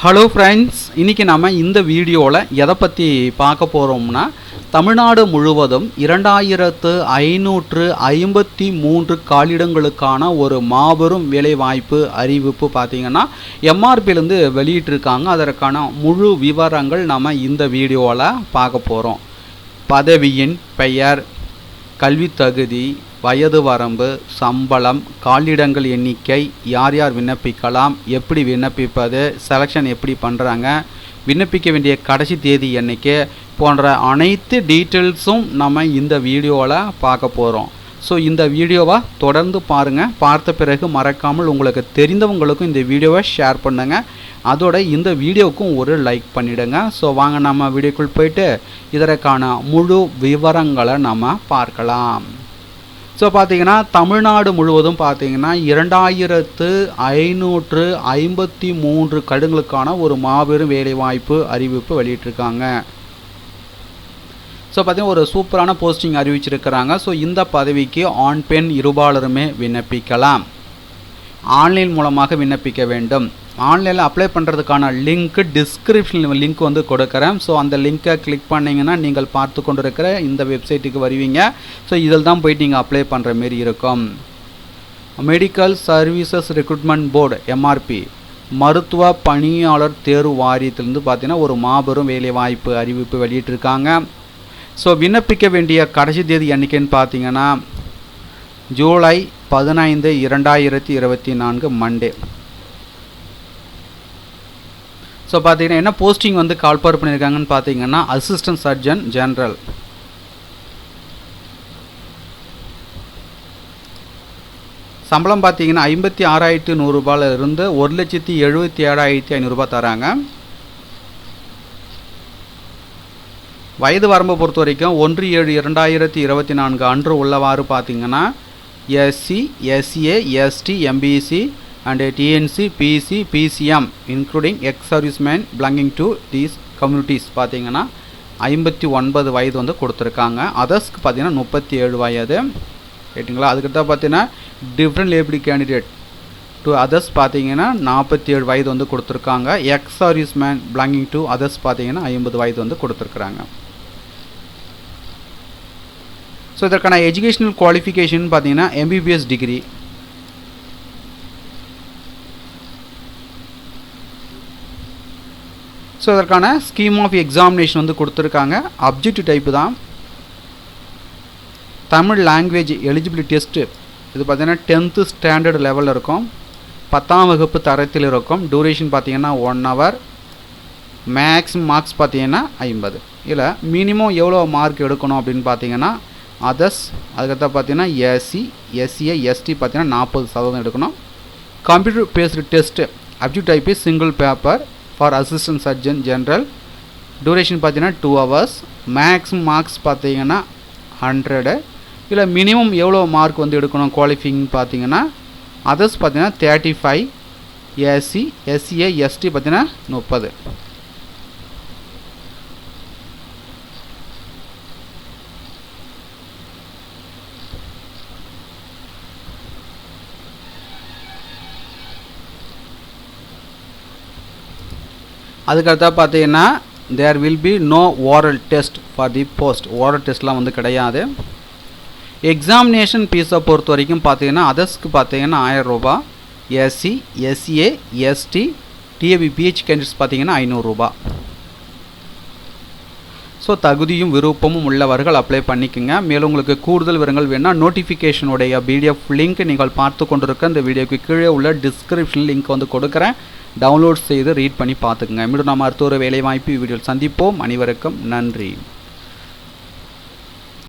Hello friends, இன்றைக்கி நம்ம இந்த வீடியோவில் எதை பற்றி பார்க்க போகிறோம்னா, தமிழ்நாடு முழுவதும் 2553 காலிடங்களுக்கான ஒரு மாபெரும் வேலைவாய்ப்பு அறிவிப்பு பார்த்திங்கன்னா எம்ஆர்பிலேருந்து வெளியிட்டிருக்காங்க. அதற்கான முழு விவரங்கள் நம்ம இந்த வீடியோவில் பார்க்க போகிறோம். பதவியின் பெயர், கல்வி தகுதி, வயது வரம்பு, சம்பளம், காலிடங்கள் எண்ணிக்கை, யார் யார் விண்ணப்பிக்கலாம், எப்படி விண்ணப்பிப்பது, செலெக்ஷன் எப்படி பண்ணுறாங்க, விண்ணப்பிக்க வேண்டிய கடைசி தேதி என்னைக்கு போன்ற அனைத்து டீட்டெயில்ஸும் நம்ம இந்த வீடியோவில் பார்க்க போகிறோம். ஸோ இந்த வீடியோவை தொடர்ந்து பாருங்கள். பார்த்த பிறகு மறக்காமல் உங்களுக்கு தெரிந்தவங்களுக்கும் இந்த வீடியோவை ஷேர் பண்ணுங்கள். அதோட இந்த வீடியோவுக்கும் ஒரு லைக் பண்ணிவிடுங்க. ஸோ வாங்க நம்ம வீடியோக்குள் போயிட்டு இதற்கான முழு விவரங்களை நம்ம பார்க்கலாம். ஸோ பார்த்திங்கன்னா தமிழ்நாடு முழுவதும் பார்த்திங்கன்னா 2553 கடிதங்களுக்கான ஒரு மாபெரும் வேலைவாய்ப்பு அறிவிப்பு வெளியிட்டிருக்காங்க. ஸோ பார்த்திங்கன்னா ஒரு சூப்பரான போஸ்டிங் அறிவிச்சிருக்கிறாங்க. ஸோ இந்த பதவிக்கு ஆண் பெண் இருபாலருமே விண்ணப்பிக்கலாம். ஆன்லைன் மூலமாக விண்ணப்பிக்க வேண்டும். ஆன்லைனில் அப்ளை பண்ணுறதுக்கான லிங்க்கு டிஸ்கிரிப்ஷனில் லிங்க் வந்து கொடுக்குறேன். ஸோ அந்த லிங்க்கை கிளிக் பண்ணிங்கன்னா நீங்கள் பார்த்து கொண்டு இருக்கிற இந்த வெப்சைட்டுக்கு வருவீங்க. ஸோ இதில் தான் போயிட்டு நீங்கள் அப்ளை பண்ணுற மாரி இருக்கும். Medical services recruitment board MRP மருத்துவ பணியாளர் தேர்வு வாரியத்திலிருந்து பார்த்தீங்கன்னா ஒரு மாபெரும் வேலைவாய்ப்பு அறிவிப்பு வெளியிட்டிருக்காங்க. ஸோ விண்ணப்பிக்க வேண்டிய கடைசி தேதி என்றைக்குன்னு பார்த்தீங்கன்னா ஜூலை 15, 2024 மண்டே. ஸோ பார்த்தீங்கன்னா என்ன போஸ்டிங் வந்து கால்ஃபர் பண்ணியிருக்காங்கன்னு பார்த்தீங்கன்னா அசிஸ்டன்ட் சர்ஜன் ஜெனரல். சம்பளம் பார்த்தீங்கன்னா 56,100 ரூபாயிலிருந்து 1,77,500 தராங்க. வயது வரம்பை பொறுத்த வரைக்கும் 1/7/2024 அன்று உள்ளவாறு பார்த்தீங்கன்னா SC, SA, ST, MBC and TNC, PC, PCM including ex-servicemen belonging to these communities பார்த்தீங்கன்னா 59 வயது வந்து கொடுத்துருக்காங்க. அதர்ஸ்க்கு பார்த்தீங்கன்னா 37 வயது கேட்டிங்களா. அதுக்கிட்ட பார்த்தீங்கன்னா different label candidate to others பார்த்தீங்கன்னா 47 வயது வந்து கொடுத்துருக்காங்க. எக்ஸ்-சர்வீஸ்மேன் பிலாங்கிங் டு அதர்ஸ் பார்த்தீங்கன்னா 50 வயது வந்து கொடுத்துருக்குறாங்க. ஸோ இதற்கான எஜுகேஷனல் குவாலிஃபிகேஷன் பார்த்தீங்கன்னா MBBS டிகிரி. ஸோ இதற்கான ஸ்கீம் ஆஃப் எக்ஸாமினேஷன் வந்து கொடுத்துருக்காங்க. அப்ஜெக்டிவ் டைப்பு தான். தமிழ் லாங்குவேஜ் எலிஜிபிலிட்டி டெஸ்ட்டு இது பார்த்தீங்கன்னா 10th ஸ்டாண்டர்ட் லெவலில் இருக்கும். 10ஆம் வகுப்பு தரத்தில் இருக்கும். டூரேஷன் பார்த்தீங்கன்னா 1 hour. மேக்ஸிமம் மார்க்ஸ் பார்த்தீங்கன்னா 50. இல்லை மினிமம் எவ்வளோ மார்க் எடுக்கணும் அப்படின்னு பார்த்தீங்கன்னா அதர்ஸ், அதுக்கடுத்து பார்த்தீங்கன்னா எஸ்சி, எஸ்சிஏ, எஸ்டி பார்த்தீங்கன்னா 40% எடுக்கணும். Computer based test objective type single paper for assistant surgeon general. Duration பார்த்தீங்கன்னா 2 hours. மேக்ஸிமம் மார்க்ஸ் பார்த்தீங்கன்னா 100. இல்லை மினிமம் எவ்வளோ மார்க் வந்து எடுக்கணும் குவாலிஃபைங் பார்த்தீங்கன்னா அதர்ஸ் பார்த்தீங்கன்னா 35, எஸ்சி, எஸ்சிஏ, எஸ்டி பார்த்தீங்கன்னா 30. அதுக்கடுத்தா பார்த்தீங்கன்னா there will be no oral test for the post. Oral டெஸ்ட்லாம் வந்து கிடையாது. எக்ஸாமினேஷன் ஃபீஸை பொறுத்த வரைக்கும் பார்த்தீங்கன்னா அதர்ஸ்க்கு பார்த்தீங்கன்னா 1000 ரூபா. SC, SCA, ST, DAP, PH candidates பார்த்தீங்கன்னா 500 ரூபா. ஸோ தகுதியும் விருப்பமும் உள்ளவர்கள் அப்ளை பண்ணிக்கோங்க. மேலும் உங்களுக்கு கூடுதல் விவரங்கள் வேணால் நோட்டிஃபிகேஷனுடைய PDF லிங்க் நீங்கள் பார்த்து கொண்டிருக்க இந்த வீடியோக்கு கீழே உள்ள டிஸ்கிரிப்ஷன் லிங்க் வந்து கொடுக்குறேன். டவுன்லோட் செய்து ரீட் பண்ணி பார்த்துக்குங்க. மீண்டும் நாம் அடுத்த ஒரு வேலைவாய்ப்பு வீடியோவில் சந்திப்போம். அனைவருக்கும் நன்றி.